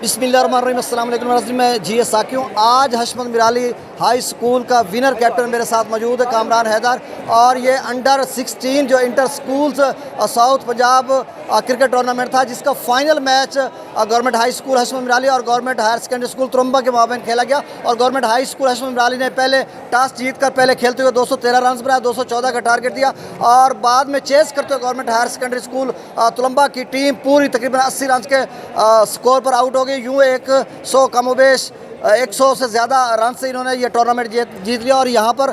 बिस्मिल्लाहिर्रहमानिर्रहीम, अस्सलाम वालेकुम नाज़रीन। मैं जी एस साकी हूँ। आज हशमत मिराली हाई स्कूल का विनर कैप्टन मेरे साथ मौजूद है, कामरान हैदर। और ये अंडर 16 जो inter schools South Punjab cricket tournament था, जिसका final match government high school Hashmat Mirali और government higher secondary school Turamba के माबैन खेला गया। और government high school Hashmat Mirali ने पहले टॉस जीतकर पहले खेलते हुए 213 रन बनाया, 214 का टारगेट दिया। और बाद में चेस करते हुए गवर्नमेंट हायर सेकेंडरी स्कूल तुरंबा की टीम पूरी तकरीबन 80 रन के स्कोर पर आउट हो गई। यूँ 100 कमोबेश 100 से ज़्यादा रन से इन्होंने ये टूर्नामेंट जीत लिया। और यहाँ पर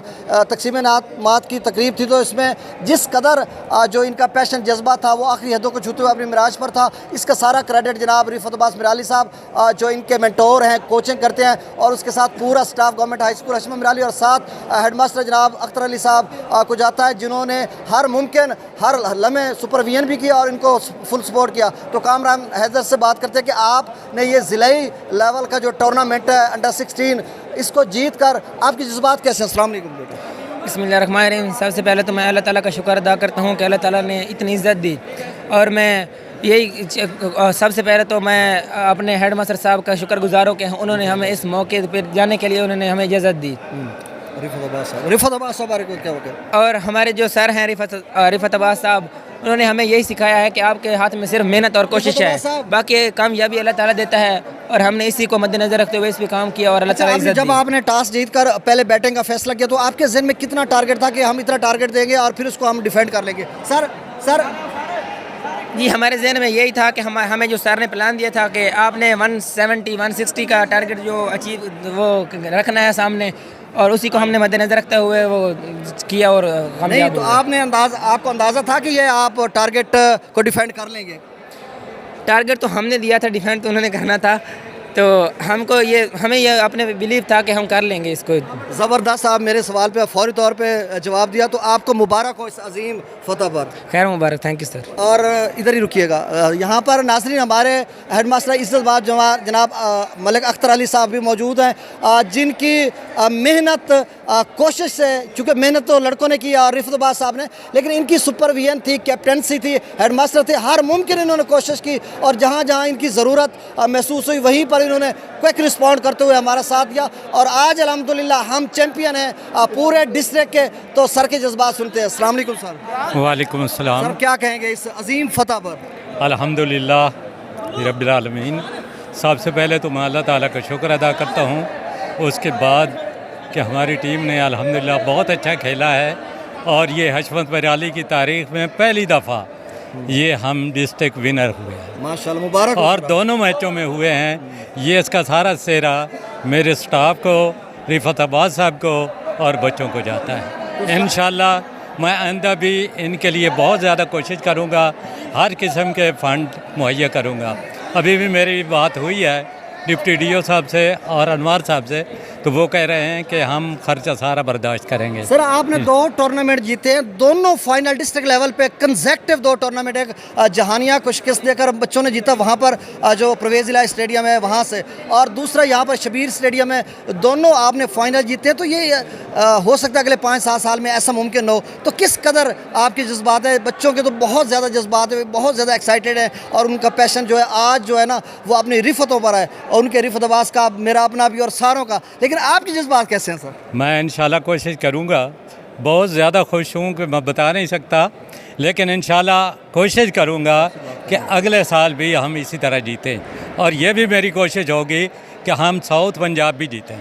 तकसीम मात की तकरीब थी, तो इसमें जिस कदर जो इनका पैशन जज्बा था वो आखिरी हदों को छूते हुए अपनी मिराज पर था। इसका सारा क्रेडिट जनाब रिफत अब्बास मिराली साहब जो इनके मेंटोर हैं, कोचिंग करते हैं, और उसके साथ पूरा staff government high school Hashmat Mirali और साथ हेडमास्टर जनाब अख्तर अली साहब को जाता है, जिन्होंने हर मुमकिन हर लम्हे सुपरविजन भी किया और इनको फुल सपोर्ट किया। तो कामरान हैदर से बात करते हैं कि आपने ये ज़िलाई लेवल का जो टूर्नामेंट अंडर 16 इसको जीत कर आपके जज्बात कैसे? अस्सलाम वालेकुम बेटा। बिस्मिल्लाहिर्रहमानिर्रहीम। सबसे पहले तो मैं अल्लाह ताला का शुक्र अदा करता हूँ कि अल्लाह ताला ने इतनी इज़्ज़त दी। और मैं यही सबसे पहले तो मैं अपने हेडमास्टर साहब का शुक्रगुजार हूँ कि उन्होंने हमें इस मौके पर जाने के लिए उन्होंने हमें इजाज़त दी। रिफत अब्बास साहब क्या हो गया? और हमारे जो सर हैं रिफत अब्बास साहब, उन्होंने हमें यही सिखाया है कि आपके हाथ में सिर्फ मेहनत और कोशिश है, बाकी कामयाबी अल्लाह ताला देता है। और हमने इसी को मद्देनजर रखते हुए इस पे काम किया और अल्लाह ताला इज़्ज़त दी। जब आपने टॉस जीतकर पहले बैटिंग का फैसला किया, तो आपके ज़हन में कितना टारगेट था कि हम इतना टारगेट देंगे और फिर उसको हम डिफेंड कर लेंगे? सर जी, हमारे जहन में यही था कि हमें जो सर ने प्लान दिया था कि आपने 170-160 का टारगेट जो अचीव वो रखना है सामने, और उसी को हमने मद्देनजर रखते हुए वो किया। और नहीं, तो आपको अंदाज़ा था कि ये आप टारगेट को डिफेंड कर लेंगे? टारगेट तो हमने दिया था, डिफेंड तो उन्होंने करना था। तो हमें ये अपने बिलीव था कि हम कर लेंगे इसको। ज़बरदस्त। आप मेरे सवाल पे फौरी तौर पे जवाब दिया, तो आपको मुबारक हो इस अजीम फतह पर। खैर मुबारक, थैंक यू सर। और इधर ही रुकिएगा। यहाँ पर नाज़रीन हमारे हेडमास्टर इज़्ज़तबाज जनाब मलिक अख्तर अली साहब भी मौजूद हैं, जिनकी मेहनत कोशिश से, चूँकि मेहनत तो लड़कों ने की और रिफत अब्बास साहब ने, लेकिन इनकी सुपरविजन थी, कैप्टनसी थी, हेडमास्टर थे, हर मुमकिन इन्होंने कोशिश की। और जहाँ जहाँ इनकी ज़रूरत महसूस हुई वहीं पर इन्होंने क्विक रिस्पॉन्ड करते हुए हमारा साथ दिया। और आज अल्हम्दुलिल्लाह हम चैम्पियन हैं पूरे डिस्ट्रिक्ट के। तो सर के जज्बात सुनते हैं। अस्सलाम वालेकुम सर। वालेकुम अस्सलाम। सर क्या कहेंगे इस अजीम फतह पर? अल्हम्दुलिल्लाह रब्बिल आलमीन। सबसे पहले तो मैं अल्लाह ताला का शुक्र अदा करता हूँ, उसके बाद कि हमारी टीम ने अल्हम्दुलिल्लाह बहुत अच्छा खेला है। और ये हशमत मिराली की तारीख़ में पहली दफ़ा ये हम डिस्ट्रिक्ट विनर हुए हैं, माशाअल्लाह, मुबारक। और दोनों मैचों में हुए हैं। ये इसका सारा सेहरा मेरे स्टाफ को, रिफत अब्बास साहब को और बच्चों को जाता है। इंशाअल्लाह मैं आइंदा भी इनके लिए बहुत ज़्यादा कोशिश करूँगा, हर किस्म के फ़ंड मुहैया करूँगा। अभी भी मेरी बात हुई है डिप्टी डीओ साहब से और अनवार साहब से, तो वो कह रहे हैं कि हम खर्चा सारा बर्दाश्त करेंगे। सर आपने 2 टूर्नामेंट जीते हैं, दोनों फाइनल डिस्ट्रिक्ट लेवल पे कंसेक्टिव 2 टूर्नामेंट। एक जहानिया को शिकस्त देकर बच्चों ने जीता, वहाँ पर जो परवेज़ इलाही स्टेडियम है वहाँ से, और दूसरा यहाँ पर शबीर स्टेडियम है। दोनों आपने फाइनल जीते हैं। तो ये हो सकता है अगले 5-7 साल में ऐसा मुमकिन हो। तो किस कदर आपके जज्बात है? बच्चों के तो बहुत ज़्यादा जज्बात है, बहुत ज़्यादा एक्साइटेड है, और उनका पैशन जो है आज जो है ना वो अपनी रिफतों पर है, और उनके रिफत अब्बास का, मेरा अपना भी और सारों का। लेकिन आपके जज्बात कैसे हैं सर? मैं इंशाल्लाह कोशिश करूँगा। बहुत ज़्यादा खुश हूँ कि मैं बता नहीं सकता, लेकिन इंशाल्लाह कोशिश करूँगा कि अगले साल भी हम इसी तरह जीतें। और ये भी मेरी कोशिश होगी कि हम साउथ पंजाब भी जीतें।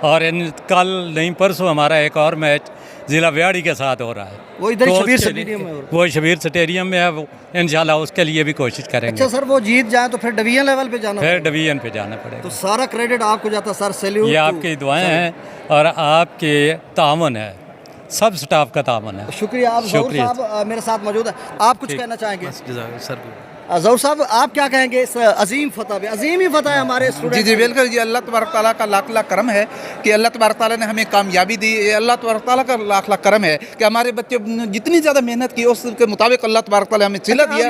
और कल नहीं परसों हमारा एक और मैच ज़िला व्याड़ी के साथ हो रहा है, वो इधर शबीर स्टेडियम में, वो शबीर स्टेडियम में है। वो इंशाल्लाह उसके लिए भी कोशिश करेंगे। अच्छा सर, वो जीत जाए तो फिर डिवीजन लेवल पे जाना, फिर डिवीजन पे जाना पड़ेगा। तो सारा क्रेडिट आपको जाता सर। सैल्यूट। ये आपकी दुआएं हैं और आपके तावन है, सब स्टाफ का तावन है। शुक्रिया। आप ज़हूर साहब मेरे साथ मौजूद है, आप कुछ कहना चाहेंगे? सर ज़हूर साहब आप क्या कहेंगे इस अजीम फतह पे? अजीम ही फतह है हमारे स्टूडेंट। जी बिल्कुल जी, अल्लाह तबारक ताला का लाख लाख करम है कि अल्लाह तबारक ताला ने हमें कामयाबी दी। अल्लाह तबारक ताला का लाख लाख करम है कि हमारे बच्चे जितनी ज़्यादा मेहनत की उसके मुताबिक अल्लाह तबारक ताला हमें चिल्ला दिया।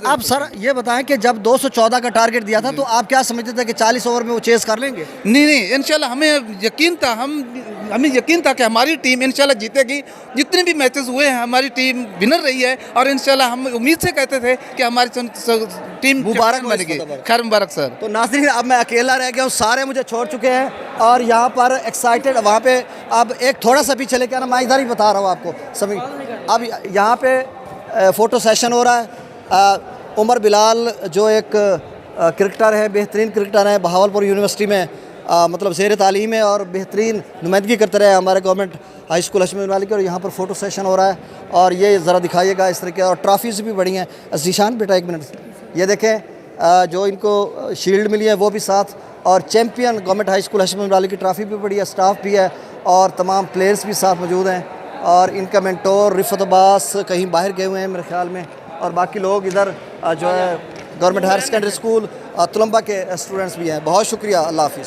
अब सर ये बताएं कि जब 214 का टारगेट दिया था, तो आप क्या समझते थे कि 40 ओवर में वो चेस कर लेंगे? नहीं, इंशाल्लाह हमें यकीन था, हमें यकीन था कि हमारी टीम इंशाल्लाह जीतेगी। जितने भी मैचेस हुए हैं हमारी टीम विनर रही है, और इंशाल्लाह हम उम्मीद से कहते थे कि हमारी टीम मुबारक हो बन इस गई। मतलब पर। खैर मुबारक सर। तो नाज़रीन अब मैं अकेला रह गया हूँ, सारे मुझे छोड़ चुके हैं और यहाँ पर एक्साइटेड वहाँ पे अब एक थोड़ा सा पीछे लेके आना, मैं इधर ही बता रहा हूँ आपको सभी। अब यहाँ पे फ़ोटो सेशन हो रहा है। उमर बिलाल जो एक क्रिकेटर है, बेहतरीन क्रिकेटर है, बहावलपुर यूनिवर्सिटी में मतलब ज़ेर तालीम है और बेहतरीन नुमाइंदगी करते रहे हमारे government high school Hashmat Mirali की। और यहाँ पर फ़ोटो सेशन हो रहा है और ये ज़रा दिखाइएगा इस तरह के, और ट्रॉफीज़ भी बड़ी हैं। जीशान बेटा एक मिनट, ये देखें जो इनको शील्ड मिली है वो भी साथ, और champion government high school Hashmat Mirali की ट्रॉफ़ी भी पड़ी है, स्टाफ भी है और तमाम प्लेयर्स भी साथ मौजूद हैं। और इनका मेंटोर रिफ़त अब्बास कहीं बाहर गए हुए हैं मेरे ख्याल में, और बाकी लोग इधर जो है गवर्नमेंट हायर सेकेंडरी स्कूल तुलंबा के स्टूडेंट्स भी हैं। बहुत शुक्रिया, अल्लाह हाफ़िज़।